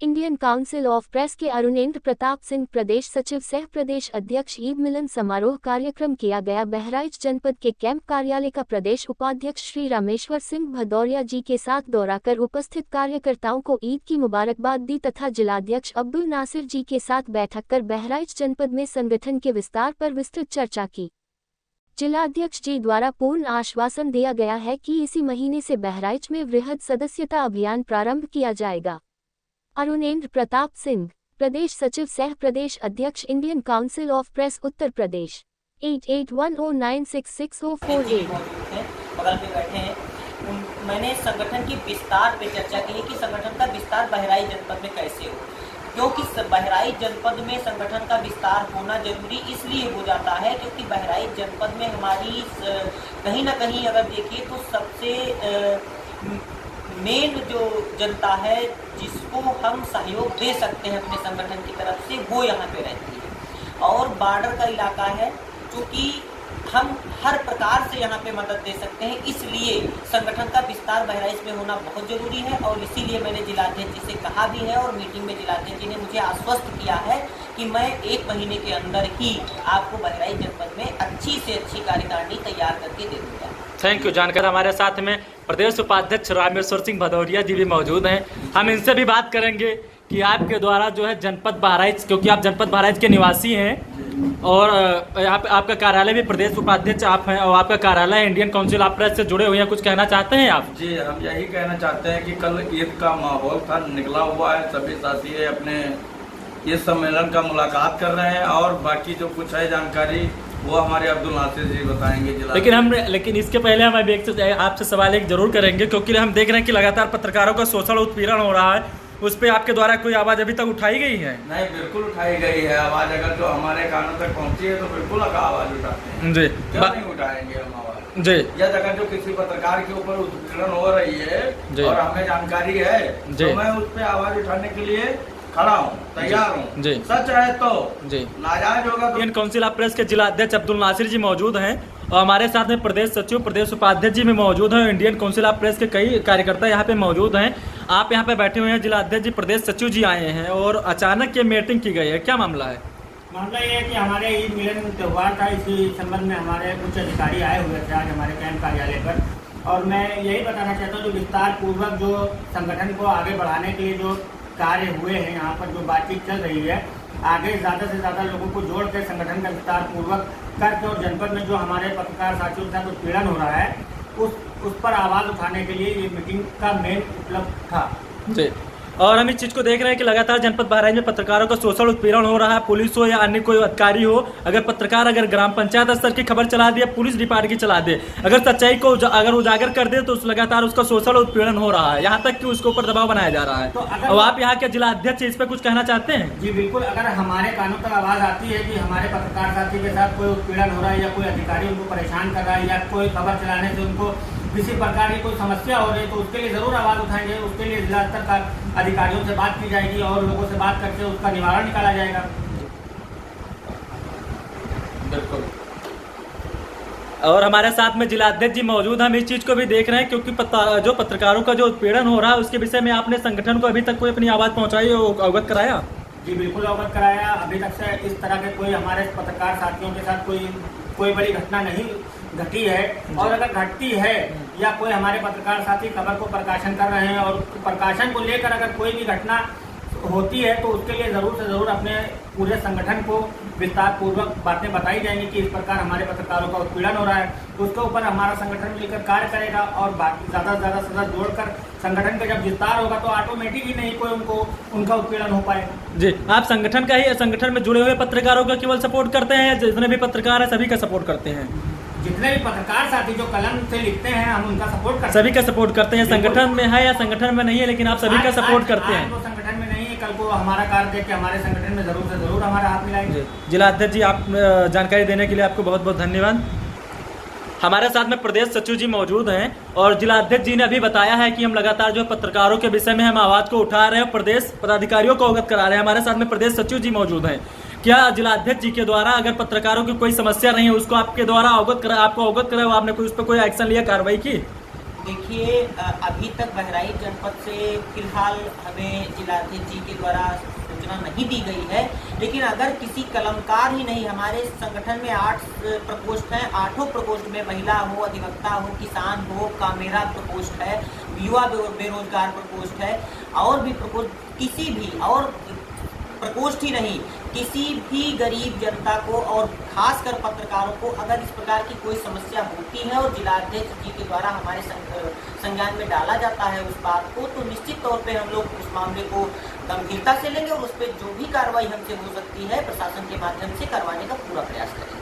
Indian council of press के अरुणेंद्र प्रताप सिंह प्रदेश सचिव सह प्रदेश अध्यक्ष ईद मिलन समारोह कार्यक्रम किया गया। बहराइच जनपद के कैंप कार्यालय का प्रदेश उपाध्यक्ष श्री रामेश्वर सिंह भदौरिया जी के साथ दौरा कर उपस्थित कार्यकर्ताओं को ईद की मुबारकबाद दी तथा जिलाध्यक्ष अब्दुल नासिर जी के साथ बैठक कर बहराइच जनपद में संगठन के विस्तार पर विस्तृत चर्चा की। जिलाध्यक्ष जी द्वारा पूर्ण आश्वासन दिया गया है कि इसी महीने से बहराइच में वृहद सदस्यता अभियान प्रारंभ किया जाएगा। अरुणेंद्र प्रताप सिंह, प्रदेश सचिव सह प्रदेश अध्यक्ष Indian council of press Uttar Pradesh. 8810966048 बगल में बैठे हैं। मैंने संगठन की विस्तार पे चर्चा की है कि संगठन का विस्तार बहराइच जनपद में कैसे हो, क्योंकि बहराइच जनपद में संगठन का विस्तार होना जरूरी इसलिए हो जाता है क्योंकि बहराइच जनपद में हमारी कहीं ना कहीं अगर देखिए तो सबसे मेन जो जनता है जिसको हम सहयोग दे सकते हैं अपने संगठन की तरफ से, वो यहाँ पे रहती है और बॉर्डर का इलाका है, क्योंकि हम हर प्रकार से यहाँ पे मदद दे सकते हैं। इसलिए संगठन का विस्तार बहराइच में होना बहुत ज़रूरी है और इसीलिए मैंने जिलाध्यक्ष जी से कहा भी है और मीटिंग में जिलाध्यक्ष जी ने मुझे आश्वस्त किया है कि मैं 1 महीने के अंदर ही आपको बहराइच जनपद में अच्छी से अच्छी कार्यकारिणी तैयार करके दे दूँगा। Thank you. जानकर हमारे साथ में प्रदेश उपाध्यक्ष रामेश्वर सिंह भदौरिया जी भी मौजूद हैं। हम इनसे भी बात करेंगे कि आपके द्वारा जो है जनपद बहराइच, क्योंकि आप जनपद बहराइच के निवासी हैं और आपका कार्यालय भी प्रदेश उपाध्यक्ष आप हैं और आपका कार्यालय इंडियन काउंसिल ऑफ प्रेस से जुड़े हुए हैं, कुछ कहना चाहते हैं आप? जी, हम यही कहना चाहते हैं कि कल ईद का माहौल था, निकला हुआ है, सभी साथी अपने इस सम्मेलन का मुलाकात कर रहे हैं और बाकी जो कुछ है जानकारी वो हमारे अब्दुल नासिर जी बताएंगे। लेकिन इसके पहले हम आपसे सवाल एक जरूर करेंगे, क्योंकि हम देख रहे हैं कि लगातार पत्रकारों का शोषण उत्पीड़न हो रहा है, उस पर आपके द्वारा कोई आवाज़ अभी तक उठाई गई है? नहीं, बिल्कुल उठाई गई है आवाज़। अगर जो हमारे कानों तक पहुंची है तो बिल्कुल आवाज़ उठाते हैं जी। क्यों नहीं उठाएंगे हम आवाज़ जी? या अगर जो किसी पत्रकार के ऊपर उत्पीड़न हो रही है और हमें जानकारी है तो मैं उस पर आवाज़ उठाने के लिए खड़ा हूँ, तैयार हूँ। सच है तो जी, नाजायज होगा तो। इंडियन काउंसिल ऑफ प्रेस के जिलाध्यक्ष अब्दुल नासिर जी मौजूद हैं और हमारे साथ में प्रदेश सचिव प्रदेश उपाध्यक्ष जी भी मौजूद हैं। इंडियन काउंसिल ऑफ प्रेस के कई कार्यकर्ता यहाँ पे मौजूद हैं। आप यहाँ पे बैठे हुए हैं, जिलाध्यक्ष जी प्रदेश सचिव जी आए हैं और अचानक ये मीटिंग की गई है, क्या मामला है? मामला ये है कि हमारे ईद मिलन त्यौहार था, इसी संबंध में हमारे कुछ अधिकारी आए हुए थे आज हमारे कैंप कार्यालय पर और मैं यही बताना चाहता हूँ जो विस्तार पूर्वक जो संगठन को आगे बढ़ाने के लिए जो कार्य हुए हैं, यहाँ पर जो बातचीत चल रही है, आगे ज़्यादा से ज़्यादा लोगों को जोड़ कर संगठन का विस्तार पूर्वक करके और जनपद में जो हमारे पत्रकार साथियों के साथ उत्पीड़न हो रहा है उस पर आवाज़ उठाने के लिए ये मीटिंग का मेन उपलब्ध था जी। और हम इस चीज़ को देख रहे हैं कि लगातार जनपद बहराइच में पत्रकारों का शोषण उत्पीड़न हो रहा है, पुलिस हो या अन्य कोई अधिकारी हो, अगर पत्रकार अगर ग्राम पंचायत स्तर की खबर चला दे, पुलिस डिपार्टमेंट की चला दे, अगर सच्चाई को अगर उजागर कर दे तो लगातार उसका शोषण उत्पीड़न हो रहा है, यहाँ तक कि उसके ऊपर दबाव बनाया जा रहा है। तो अब आप यहाँ के जिलाध्यक्ष इस पर कुछ कहना चाहते हैं? जी बिल्कुल, अगर हमारे कानों तक आवाज़ आती है कि हमारे पत्रकार साथी के साथ कोई उत्पीड़न हो रहा है या कोई अधिकारी उनको परेशान कर रहा है या कोई खबर चलाने से उनको किसी प्रकार की कोई समस्या हो रही है तो उसके लिए ज़रूर आवाज़ उठाएंगे। उसके लिए जिला स्तर का अधिकारियों से बात की जाएगी और लोगों से बात करके उसका निवारण निकाला जाएगा। बिल्कुल। और हमारे साथ में जिलाध्यक्ष जी मौजूद हैं। हम इस चीज़ को भी देख रहे हैं क्योंकि जो पत्रकारों का जो उत्पीड़न हो रहा है उसके विषय में आपने संगठन को अभी तक कोई अपनी आवाज़ पहुँचाई, अवगत कराया? जी बिल्कुल अवगत कराया। अभी तक से इस तरह के कोई हमारे पत्रकार साथियों के साथ कोई बड़ी घटना नहीं घटी है और अगर घटती है या कोई हमारे पत्रकार साथी खबर को प्रकाशन कर रहे हैं और प्रकाशन को लेकर अगर कोई भी घटना होती है तो उसके लिए ज़रूर से ज़रूर अपने पूरे संगठन को विस्तार पूर्वक बातें बताई जाएंगी कि इस प्रकार हमारे पत्रकारों का उत्पीड़न हो रहा है। उसके ऊपर हमारा संगठन मिलकर कार्य करेगा और बाकी ज़्यादा से ज़्यादा सदस्य जोड़कर संगठन का जब विस्तार होगा तो ऑटोमेटिक ही नहीं कोई उनका उत्पीड़न हो पाएगा। जी, आप संगठन में जुड़े हुए पत्रकारों का केवल सपोर्ट करते हैं या जितने भी पत्रकार हैं सभी का सपोर्ट करते हैं? जितने भी पत्रकार साथी जो कलम से लिखते हैं हम उनका सपोर्ट करते हैं। सभी का सपोर्ट करते हैं। संगठन में है या संगठन में नहीं है, लेकिन आप सभी का सपोर्ट करते हैं। वो संगठन में नहीं है, कल को हमारा कार्य देख के हमारे संगठन में जरूर से जरूर हमारा हाथ मिलाएंगे। जिलाध्यक्ष जी, आप जानकारी देने के लिए आपको बहुत बहुत धन्यवाद। हमारे साथ में प्रदेश सचिव जी मौजूद हैं और जिलाध्यक्ष जी ने अभी बताया है कि हम लगातार जो पत्रकारों के विषय में हम आवाज़ को उठा रहे हैं, प्रदेश पदाधिकारियों को अवगत करा रहे हैं। हमारे साथ में प्रदेश सचिव जी मौजूद हैं। क्या जिलाध्यक्ष जी के द्वारा अगर पत्रकारों की कोई समस्या नहीं है उसको आपके द्वारा आपको अवगत कराया, आपने कोई उस पर कोई एक्शन लिया, कार्रवाई की? देखिए, अभी तक बहराइच जनपद से फिलहाल हमें जिलाध्यक्ष जी के द्वारा सूचना नहीं दी गई है, लेकिन अगर किसी कलमकार ही नहीं, हमारे संगठन में 8 प्रकोष्ठ हैं, 8 प्रकोष्ठ में महिला हो, अधिवक्ता हो, किसान हो, कामेरा प्रकोष्ठ है, युवा बेरोजगार प्रकोष्ठ है, और भी प्रकोष्ठ, किसी भी और प्रकोष्ठ ही नहीं, किसी भी गरीब जनता को और खासकर पत्रकारों को अगर इस प्रकार की कोई समस्या होती है और जिलाध्यक्ष जी के द्वारा हमारे संज्ञान में डाला जाता है उस बात को, तो निश्चित तौर पे हम लोग उस मामले को गंभीरता से लेंगे और उस पर जो भी कार्रवाई हमसे हो सकती है प्रशासन के माध्यम से करवाने का पूरा प्रयास करेंगे।